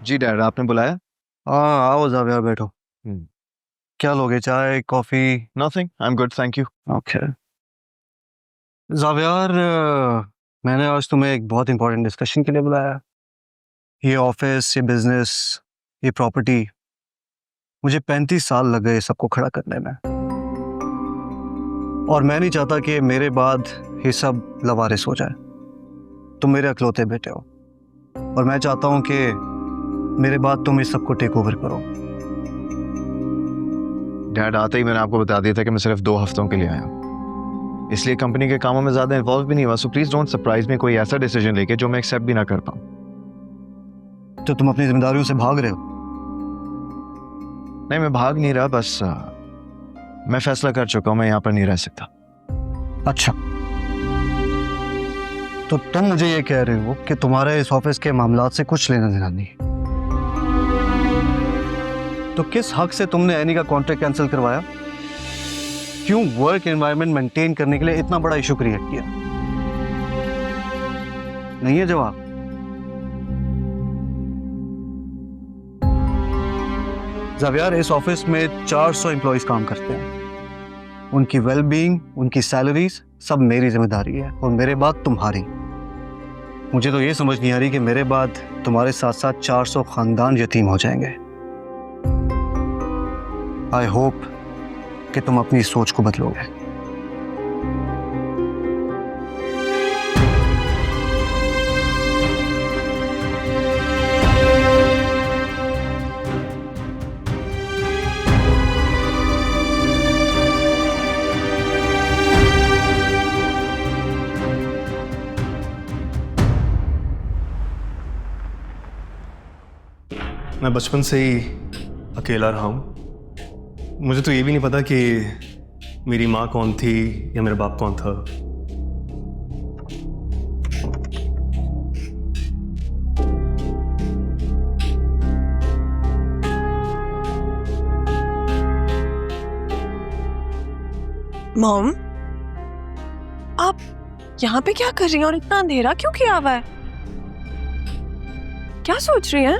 जी dad, आपने बुलाया? हाँ आओ जावियर बैठो। हम्म। क्या लोगे, चाय coffee? Nothing, I am good, thank you. Okay Xavier, मैंने आज तुम्हें एक बहुत इंपॉर्टेंट डिस्कशन के लिए बुलाया। ये ऑफिस, ये बिजनेस, ये प्रॉपर्टी, मुझे 35 साल लग गए सबको खड़ा करने में। और मैं नहीं चाहता कि मेरे बाद ये सब लवारिस हो जाए। तुम मेरे अकलौते बेटे हो और मैं चाहता हूं कि मेरे बाद तुम इस सबको टेक ओवर करो। डैड, आते ही मैंने आपको बता दिया था कि मैं सिर्फ 2 हफ्तों के लिए आया हूँ, इसलिए कंपनी के कामों में ज्यादा इन्वॉल्व भी नहीं हुआ। So please don't surprise me कोई ऐसा डिसीजन लेके जो मैं एक्सेप्ट भी ना कर पाऊँ। तो तुम अपनी जिम्मेदारियों से भाग रहे हो? नहीं, मैं भाग नहीं रहा, बस मैं फैसला कर चुका हूँ, मैं यहाँ पर नहीं रह सकता। अच्छा, तो तुम मुझे ये कह रहे हो कि तुम्हारे इस ऑफिस के मामलात से कुछ लेना देना नहीं? तो किस हक से तुमने एनी का कॉन्ट्रैक्ट कैंसिल करवाया? क्यों वर्क एनवायरनमेंट मेंटेन करने के लिए इतना बड़ा इशू क्रिएट किया? नहीं है जवाब? जावियर, इस ऑफिस में 400 एम्प्लॉइज काम करते हैं। उनकी वेलबींग, उनकी सैलरीज सब मेरी जिम्मेदारी है और मेरे बाद तुम्हारी। मुझे तो ये समझ नहीं आ रही कि मेरे बाद तुम्हारे साथ साथ 400 खानदान यतीम हो जाएंगे। आई होप कि तुम अपनी सोच को बदलोगे। मैं बचपन से ही अकेला रहा हूँ। मुझे तो ये भी नहीं पता कि मेरी माँ कौन थी या मेरा बाप कौन था। मॉम, आप यहाँ पे क्या कर रही हैं और इतना अंधेरा क्यों किया हुआ है? क्या सोच रही हैं?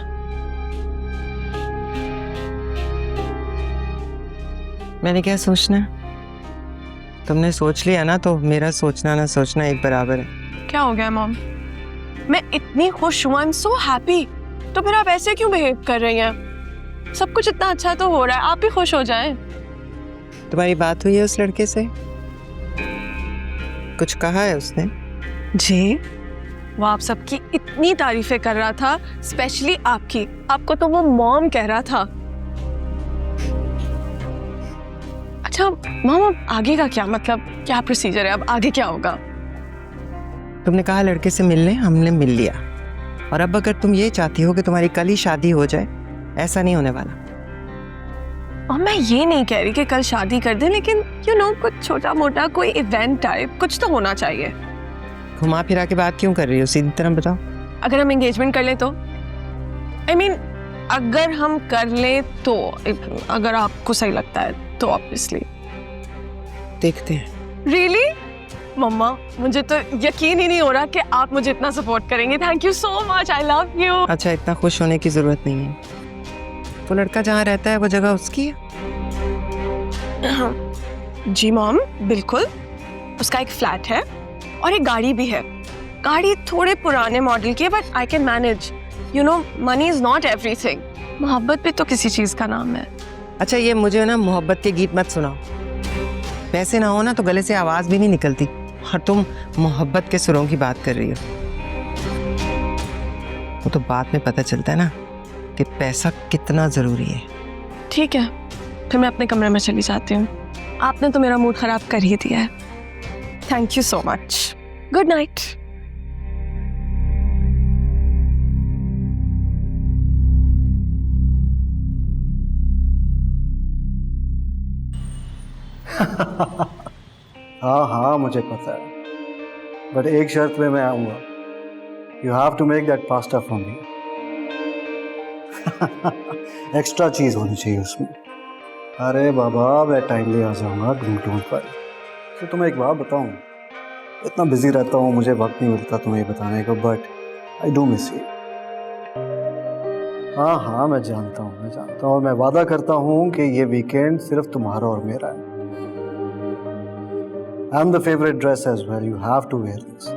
मैंने क्या सोचना? तुमने सोच लिया ना, तो मेरा सोचना ना सोचना एक बराबर है। क्या हो गया मॉम? मैं इतनी खुश हूँ, आई एम सो हैप्पी। तो फिर आप ऐसे क्यों बिहेव कर रही हैं? सब कुछ इतना अच्छा तो हो रहा है, आप भी खुश हो जाएं। तुम्हारी बात हुई है उस लड़के से? कुछ कहा है उसने? जी, वो आप सबकी इतनी तारीफें कर रहा था, स्पेशली आपकी। आपको तो वो मॉम कह रहा था। अच्छा मॉम, अब आगे का क्या, मतलब क्या प्रोसीजर है? अब आगे क्या होगा? तुमने कहा लड़के से मिलने, हमने मिल लिया। और अब अगर तुम ये चाहती हो कि तुम्हारी कल ही शादी हो जाए, ऐसा नहीं होने वाला। और मैं ये नहीं कह रही कि कल शादी कर दें, लेकिन कुछ छोटा मोटा कोई इवेंट टाइप कुछ तो होना चाहिए। घुमा फिरा के बात क्यों कर रही हो? सीधी तरह बताओ। अगर हम एंगेजमेंट कर लें तो? I mean, अगर हम कर लें तो, अगर आपको सही लगता है तो ऑब्वियसली देखते हैं। रियली मम्मा, मुझे तो यकीन ही नहीं हो रहा कि आप मुझे इतना सपोर्ट करेंगे। Thank you so much, I love you. अच्छा, इतना खुश होने की जरूरत नहीं है। वो लड़का जहाँ रहता है वो जगह उसकी है? जी मॉम, बिल्कुल। उसका एक फ्लैट है और एक गाड़ी भी है। गाड़ी थोड़े पुराने मॉडल की है, but I can manage. Money is not everything. मोहब्बत भी तो किसी चीज का नाम है। अच्छा, ये मुझे ना मोहब्बत के गीत मत सुनाओ। पैसे ना हो ना तो गले से आवाज भी नहीं निकलती, और तुम मोहब्बत के सुरों की बात कर रही हो। वो तो बाद में पता चलता है ना कि पैसा कितना जरूरी है। ठीक है, फिर मैं अपने कमरे में चली जाती हूँ। आपने तो मेरा मूड खराब कर ही दिया है। Thank you so much. Good night. हाँ हाँ मुझे पता है, बट एक शर्त पे मैं आऊँगा। You have to make that pasta for me. Extra cheese होनी चाहिए उसमें। अरे बाबा, मैं टाइमली आ जाऊँगा ढूंढ पर। तो तुम्हें एक बात बताऊँ, इतना बिजी रहता हूँ, मुझे वक्त नहीं मिलता तुम्हें ये बताने को, but I do miss you. हाँ हाँ मैं जानता हूँ और मैं वादा करता हूँ कि ये वीकेंड सिर्फ तुम्हारा और मेरा है। I am the favourite dress as well, you have to wear this.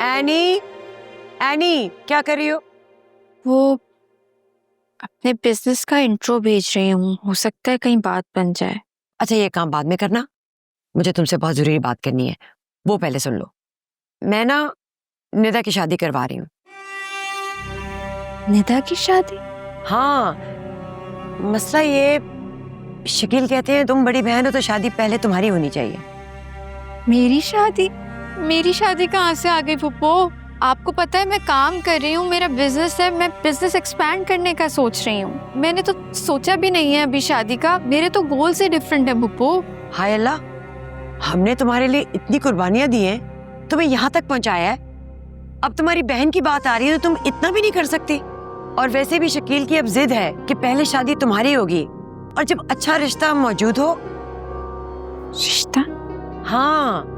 Annie, Annie क्या कर रही हो? वो अपने बिजनेस का इंट्रो भेज रही हूँ, हो सकता है कहीं बात बन जाए। अच्छा ये काम बाद में करना, मुझे तुमसे बहुत जरूरी बात करनी है, वो पहले सुन लो। मैं ना निदा की शादी करवा रही हूँ। निदा की शादी? हाँ, मसला ये, शकील कहते हैं तुम बड़ी बहन हो तो शादी पहले तुम्हारी होनी चाहिए। मेरी शादी? मेरी शादी कहाँ से आ गई फुप्पो? आपको पता है मैं काम कर रही हूँ, मेरा बिजनेस है, मैं बिजनेस एक्सपैंड करने का सोच रही हूँ। मैंने तो सोचा भी नहीं है अभी शादी का, मेरे तो गोल से डिफरेंट है फुप्पो। हाय अल्लाह, हमने तुम्हारे लिए इतनी कुर्बानियां दी हैं, तुम्हें यहाँ तक पहुँचाया है, अब तुम्हारी बहन की बात आ रही है तो तुम इतना भी नहीं कर सकती। और वैसे भी शकील की अब जिद है कि पहले शादी तुम्हारी होगी, और जब अच्छा रिश्ता मौजूद हो। रिश्ता? हाँ,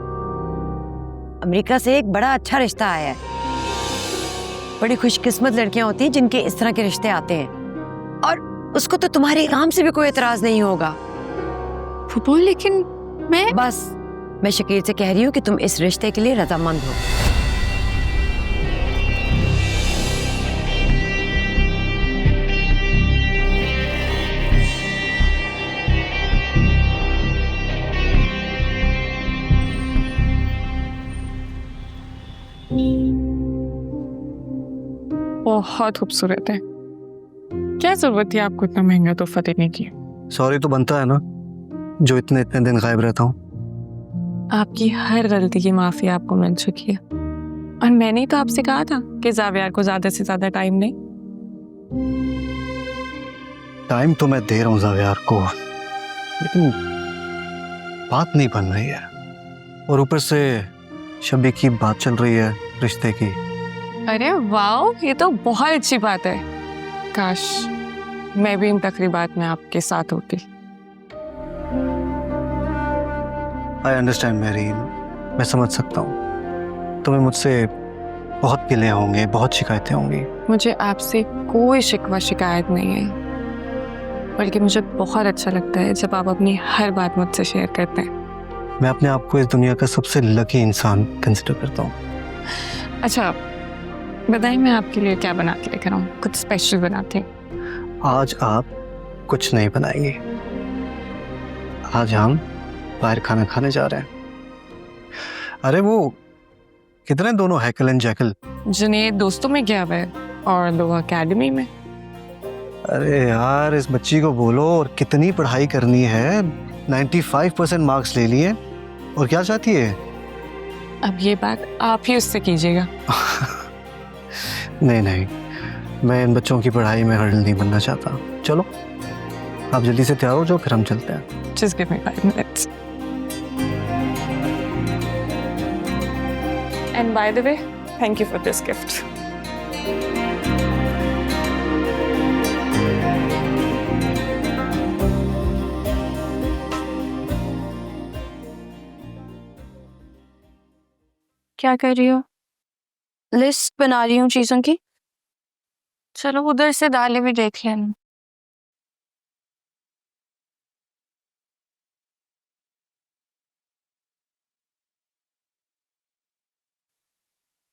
अमेरिका से एक बड़ा अच्छा रिश्ता आया है। बड़ी खुशकिस्मत लड़कियां होती हैं जिनके इस तरह के रिश्ते आते हैं, और उसको तो तुम्हारे काम से भी कोई एतराज नहीं होगा। फुप्पो लेकिन मैं बस, मैं शकील से कह रही हूँ कि तुम इस रिश्ते के लिए रजामंद हो। बहुत खूबसूरत है। क्या जरूरत थी आपको इतना महंगा तोहफा देने की? सॉरी तो बनता है ना, जो इतने दिन गायब रहता हूँ। आपकी हर गलती की माफी आपको मिल चुकी है, और मैंने तो आपसे कहा था कि जावियार को ज्यादा से ज्यादा टाइम नहीं। टाइम तो मैं दे रहा हूँ जावियार को, लेकिन बात नहीं बन रही है, और ऊपर से शबी की बात चल रही है रिश्ते की। अरे वाह, ये तो बहुत अच्छी बात है। काश मैं भी इन तकरीबात में आपके साथ होती। आई अंडरस्टैंड मेरीन, मैं समझ सकता हूँ। तुम्हें मुझसे बहुत गिले होंगे, बहुत शिकायतें होंगी। मुझे आपसे कोई शिकवा शिकायत नहीं है, बल्कि मुझे बहुत अच्छा लगता है जब आप अपनी हर बात मुझसे शेयर करते हैं। मैं अपने आप को इस दुनिया का सबसे लकी इंसान कंसिडर करता हूँ। अच्छा बताइए, मैं आपके लिए क्या बना के लेकर आऊँ? कुछ स्पेशल बनाते हैं? आज आप कुछ नहीं बनाएंगे, आज हम बाहर खाना खाने जा रहे हैं। अरे वो कितने दोनों हैकल एंड जैकल? जुनेद दोस्तों में गया हुआ है और लोग एकेडमी में। अरे यार इस बच्ची को बोलो, और कितनी पढ़ाई करनी है, 95% मार्क्स ले लिए, और क्या चाहती है? अब ये बात आप ही उससे कीजिएगा। नहीं नहीं, मैं इन बच्चों की पढ़ाई में हर्डल नहीं बनना चाहता। चलो आप जल्दी से तैयार हो जाओ, फिर हम चलते हैं। Just give me 5 minutes. And by the way, thank you for this gift. क्या कर रही हो? लिस्ट बना रही हूँ चीजों की। चलो उधर से दालें भी देख लेना।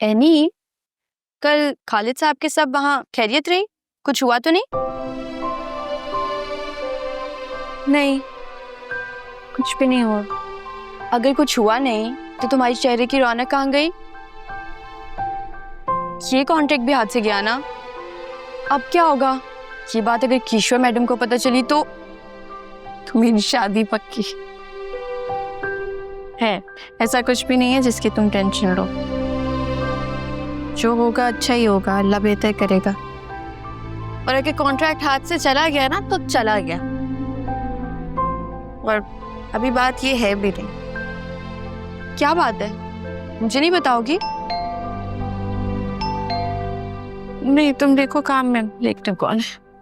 एनी, कल खालिद साहब के सब वहाँ खैरियत रही? कुछ हुआ तो नहीं? नहीं, कुछ भी नहीं हुआ। अगर कुछ हुआ नहीं तो तुम्हारी चेहरे की रौनक कहाँ गई? ये कॉन्ट्रैक्ट भी हाथ से गया ना। अब क्या होगा? ये बात अगर किशोर मैडम को पता चली तो मेरी शादी पक्की है। ऐसा कुछ भी नहीं है जिसकी तुम टेंशन लो। जो होगा अच्छा ही होगा, अल्लाह बेहतर करेगा। और अगर कॉन्ट्रैक्ट हाथ से चला गया ना तो चला गया, और अभी बात ये है भी नहीं। क्या बात है, मुझे नहीं बताओगी? नहीं तुम देखो काम में देखते कौन है।